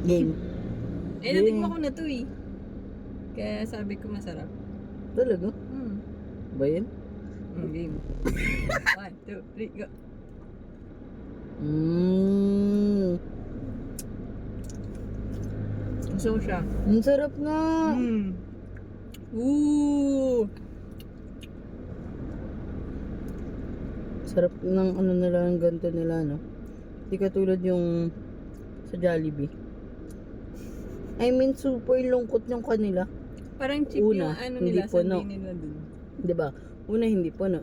Game. Eh, natikman ko na to eh. Kaya sabi ko masarap. Talaga? Ba yan? Game. 1, 2, 3, go. So siya. Ang sarap nga. Ooh! Sarap ng ano nila, ng ganito nila, no? Hindi katulad yung sa Jollibee. I mean, super lungkot yung kanila. Parang cheap Una, yung ano hindi nila, puno. sabihin nila dun. Diba? Una, hindi po, no?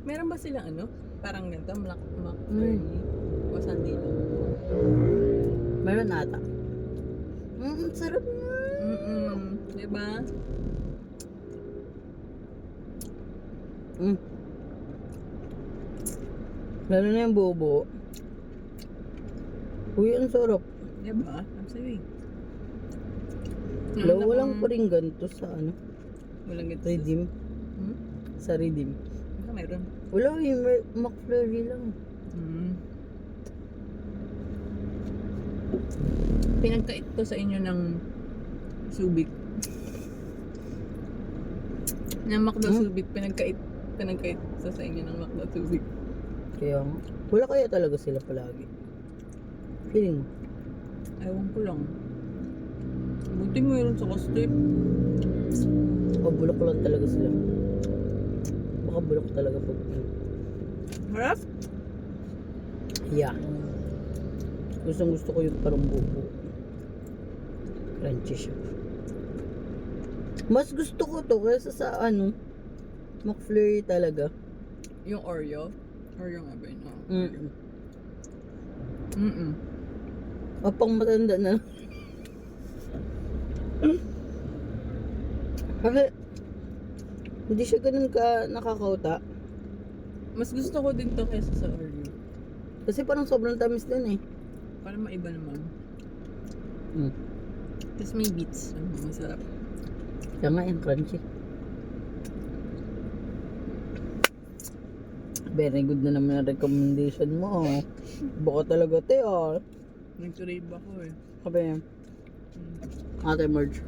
Meron ba silang ano? Parang ganito, McFlurry? O sandi lang? Meron ata. Ang sarap nga. Diba? Lalo na yung buo-buo. Uy, ang sarap. Diba? Ang sabi. Walang pa rin ganito sa ano? Walang ganito. Redeem. Sa Redeem. Baka meron. Wala, yung McFlurry lang. Pinagkait ko sa inyo ng Subic. Ng McDo Subic. Pinagkait sa inyo ng McDo Subic. Kaya nga. Wala kaya talaga sila palagi. Feeling mo? Ewan ko lang. Buti mayroon sa Costep. O bulok lang talaga sila. Baka bulok talaga pag... Harap? Yeah. Gustong gusto ko yung parang buo. Crunchy siya. Mas gusto ko to kaysa sa ano, McFlurry talaga. Yung Oreo? Or yung Aben? O pang matanda na. Kasi hindi siya ganun ka nakakauta. Mas gusto ko din to kaysa sa Oreo. Kasi parang sobrang tamis din eh. Para maiba naman. Tapos may beets. Masarap. Kaya nga yung crunchy. Very good na naman ang recommendation mo. Baka talaga te ah. Nag-crave ako eh. Kabe yan. Ate Merge.